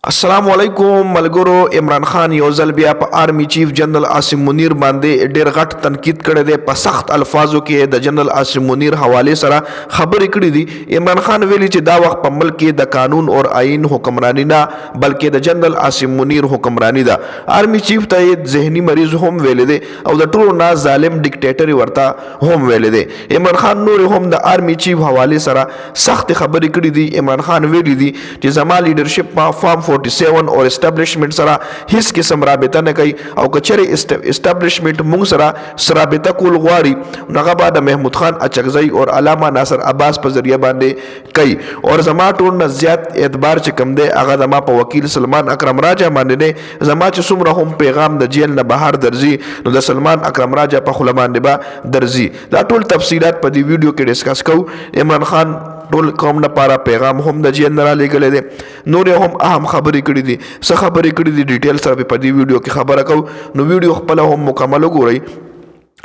السلام علیکم ملګرو. عمران خان یو ځل بیا په آرمی چیف جنرال عاصم منیر باندې ډیر غټ تنقید کړی دی. په سخت الفاظو کې د جنرال عاصم منیر حواله سره خبرې کړې دي. عمران خان ویلي چې دا وخت په ملک کې د قانون او آئین حکمرانی نه بلکې د جنرال عاصم منیر حکمرانی ده. آرمی چیف ته ذهني مریض هم ویل دي او د ټولو نه ظالم ډیکټیټر ورته هم ویل دي. عمران خان نور هم د آرمی چیف حواله سره سخت خبرې کړې دي. عمران خان ویلي دي چې زما لیډرشپ په فارم 47 اور اسټابلیشمنت سره هیڅ قسم رابطه نه کوي او کچره اسټابلیشمنت موږ سره رابطه کول غواړي نو هغه بعد محمود خان اچکزئی اور علامه ناصر عباس په ذریعہ باندې کوي اور زما ټول نه زیات اعتبار چې کم دی هغه زما په وکیل سلمان اکرم راجا باندې نه. زما چې څومره هم پیغام د جیل نه بهر درځي نو د سلمان اکرم راجا په خله باندې به درځي. دا ټول تفصیلات په دې ویډیو کې ډیسکس کوو. عمران خان ټول قوم لپاره پیغام هم د جیل نه را لېږلی دی. نور هم اهم خبرې کړي دي. څه خبرې کړي دي ډیټیل سره په دې ویډیو کې خبره کوو. نو ویډیو خپله هم مکمل وګورئ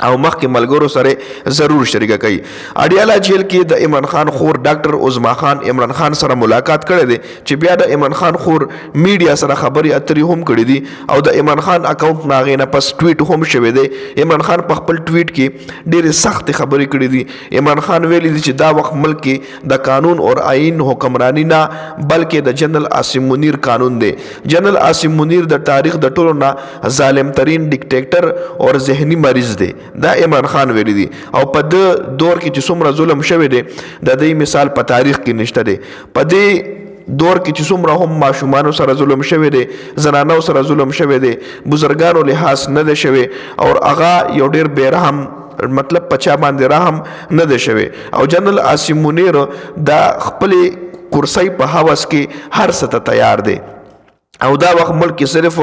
او مخکې ملګرو سره ضرور شریکه کوي. اډیالا جیل کې د عمران خان خور ډاکټر عظما خان عمران خان سره ملاقات کړی دی چې بیا د عمران خان خور میډیا سره خبرې اترې هم کړې دي او د عمران خان اکاونټ نه هغې نه پس ټویټ هم شوی دی. عمران خان په خپل ټویټ کې ډېرې سختې خبرې کړې دي. عمران خان ویلي دي چې دا وخت ملک کې د قانون او آئین حکمرانی نه بلکې د جنرال عاصم منیر قانون دی. جنرال عاصم منیر د تاریخ د ټولو نه ظالم ترین ډیکټیټر او ذهني مریض دی. دا عمران خان ویلي دي او په د دور کې چې څومره ظلم شوی دی د دې مثال په تاریخ کې نشته دی. په دې دور کې چې څومره هم ماشومانو سره ظلم شوی دی زنانو سره ظلم شوی دی بزرګانو لحاظ نه دی شوی او هغه یو ډیر بیرحم مطلب پچا باندې رحم نه دی شوی او جنرال عاصم منیر دا خپل کرسی په هوس کې هر څه ته تیار دی او دا وخت ملک کې صرف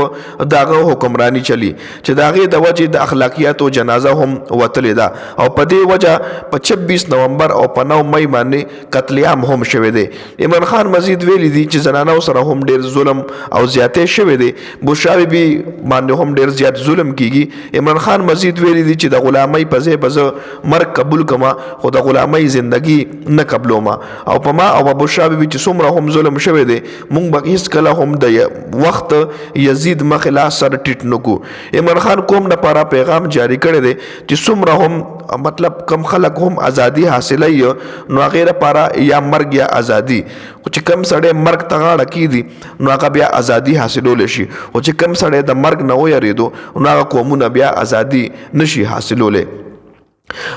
داغه حکمرانی چلی چې داغه د وجه د اخلاقیات او جنازه هم وتلې ده او په دې وجه په 26 نومبر او په 9 مئی باندې قتل عام هم شوه دی. عمران خان مزید ویلي دي چې زنانو سره هم ډیر ظلم او زیاتې شوه دی. بوشاوی بي باندې هم ډیر زیات ظلم کیږي. عمران خان مزید ویلي دي چې د غلامۍ په ځای به مرګ قبول کما خو د غلامۍ زندگی نه قبلوما او په ما او بوشاوی بي چې څومره هم ظلم شوه دی مونږ به هیڅ کله هم د وخت یزید مخلا سر ټیټ نکو. عمران خان کوم لپاره پیغام جاری کړی دی چې څومره هم مطلب کم خلک هم ازادي حاصلوي نو هغې لپاره یا مرګ یا ازادي خو چې کم سړی مرګ ته غاړه کیږي نو هغه بیا ازادي حاصلولی شي خو چې کم سړی د مرګ نه ویریدو نو هغه قومونه بیا ازادي نشي حاصلولی.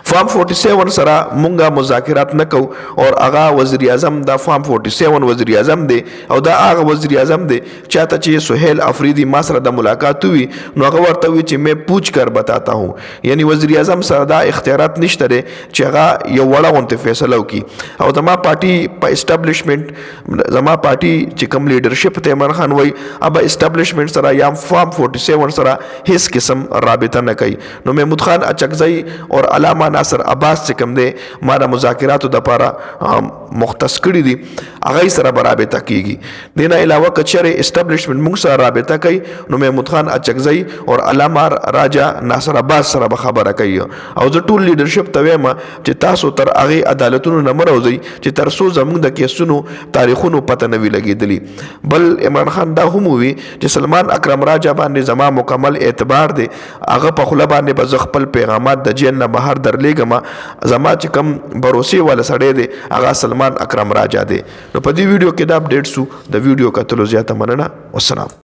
فارم 47 سره مونږه مذاکرات نکو اور هغه وزیر اعظم د فارم 47 وزیر اعظم دی او دا هغه وزیر اعظم دی چاته چې سہیل افریدی ما سره د ملاقات وی نو هغه ورته وی چې میں پوچھ کر بتاتا ہوں. یعنی وزیر اعظم سره دا اختیارات نشته دی چې هغه یو وړه غونته فیصله وکړي او زما پارټي په اسټابلیشمنت زما پارټي چې کوم لیډرشپ ته عمران خان وای اب اسټابلیشمنت سره یا فارم 47 سره هیڅ قسم رابطه نه کوي. نو محمود خان اچکزئی اور علامه ناصر عباس چې کوم دی ما د مذاکراتو دپاره مختص کړي دي هغه سره به رابطه کیږي. دې نه علاوه که چېرې اسټابلیشمنت موږ سره رابطه کوي نو محمود خان اچکزئی اور علامه راجا ناصر عباس سره به خبره کوي او زه ټول لیډرشپ ته وایم چې تاسو تر هغې عدالتونو نه مه راوځئ چې تر څو زموږ د کیسونو تاریخونو پته نه وي لګېدلي. بل عمران خان دا هم ووي چې سلمان اکرم راجا باندې زما مکمل اعتبار دی هغه په خوله باندې به زه خپل پیغامات د جیل نه بهر درلیږم. زما چې کوم بروسې والا سړی دی هغه سلمان اکرم راجا دی. نو په دې ویډیو کې دا اپډیټ سو د ویډیو کتلو زیاته مننه. والسلام.